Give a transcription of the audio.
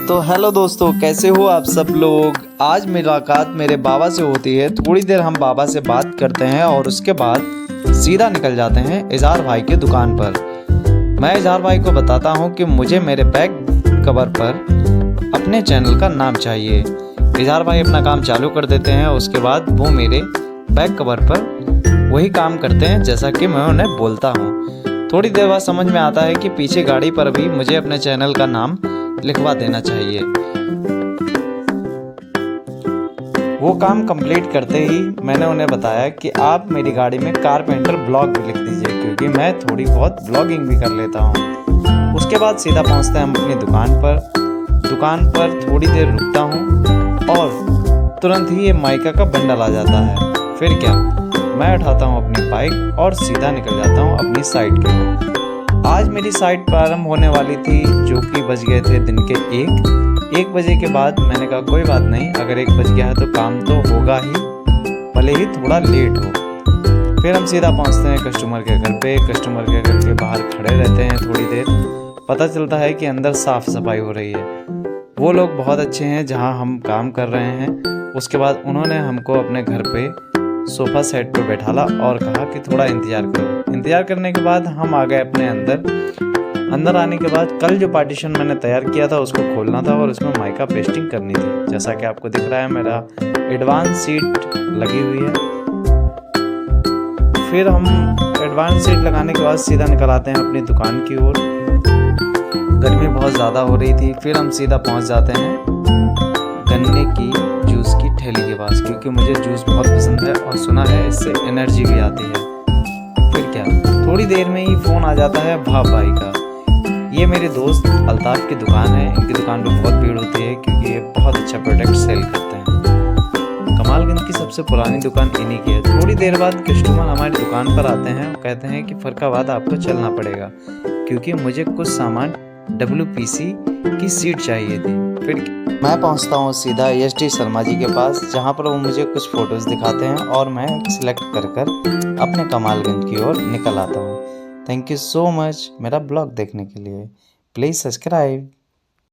तो हेलो दोस्तों, कैसे हो आप सब लोग। आज मुलाकात मेरे बाबा से होती है। थोड़ी देर हम बाबा से बात करते हैं और उसके बाद सीधा निकल जाते हैं इजहार भाई के दुकान पर। मैं इजहार भाई को बताता हूं कि मुझे मेरे बैक कवर पर अपने चैनल का नाम चाहिए। इजहार भाई अपना काम चालू कर देते हैं। उसके बाद वो मेरे बैक कवर पर वही काम करते हैं जैसा कि मैं उन्हें बोलता हूँ। थोड़ी देर बाद समझ में आता है कि पीछे गाड़ी पर भी मुझे अपने चैनल का नाम लिखवा देना चाहिए। वो काम कंप्लीट करते ही मैंने उन्हें बताया कि आप मेरी गाड़ी में कारपेंटर ब्लॉग भी लिख दीजिए, क्योंकि मैं थोड़ी बहुत ब्लॉगिंग भी कर लेता हूँ। उसके बाद सीधा पहुँचते हैं हम अपनी दुकान पर थोड़ी देर रुकता हूँ और तुरंत ही ये माइका का बंडल आ जाता है। फिर क्या, मैं उठाता हूँ अपनी बाइक और सीधा निकल जाता हूँ अपनी साइट की ओर। आज मेरी साइट प्रारंभ होने वाली थी, जो कि बज गए थे दिन के 1 बजे के बाद। मैंने कहा कोई बात नहीं, अगर 1 बज गया है तो काम तो होगा ही, भले ही थोड़ा लेट हो। फिर हम सीधा पहुंचते हैं कस्टमर के घर पे। कस्टमर के घर के बाहर खड़े रहते हैं थोड़ी देर। पता चलता है कि अंदर साफ सफाई हो रही है। वो लोग बहुत अच्छे हैं जहां हम काम कर रहे हैं। उसके बाद उन्होंने हमको अपने घर पे सोफ़ा सेट पर बैठाला और कहा कि थोड़ा इंतज़ार करो। इंतज़ार करने के बाद हम आ गए अपने अंदर आने के बाद कल जो पार्टीशन मैंने तैयार किया था उसको खोलना था और उसमें माइका पेस्टिंग करनी थी। जैसा कि आपको दिख रहा है, मेरा एडवांस सीट लगी हुई है। फिर हम एडवांस सीट लगाने के बाद सीधा निकल आते हैं अपनी दुकान की ओर। गर्मी बहुत ज़्यादा हो रही थी। फिर हम सीधा पहुंच जाते हैं गन्ने की जूस की ठेली के पास, क्योंकि मुझे जूस बहुत पसंद है और सुना है इससे एनर्जी भी आती है। फिर क्या, थोड़ी देर में ही फ़ोन आ जाता है भाव भाई का। ये मेरे दोस्त अल्ताफ़ की दुकान है। इनकी दुकान पे बहुत भीड़ होती है क्योंकि ये बहुत अच्छा प्रोडक्ट सेल करते हैं। कमालगंज की सबसे पुरानी दुकान इन्हीं की है। थोड़ी देर बाद कस्टमर हमारी दुकान पर आते हैं और कहते हैं कि फरखाबाद आपको चलना पड़ेगा, क्योंकि मुझे कुछ सामान WPC की सीट चाहिए थी। फिर मैं पहुंचता हूं सीधा SD शर्मा जी के पास, जहां पर वो मुझे कुछ फ़ोटोज़ दिखाते हैं और मैं सिलेक्ट कर अपने कमालगंज की ओर निकल आता हूं। थैंक यू सो मच मेरा ब्लॉग देखने के लिए। Please subscribe.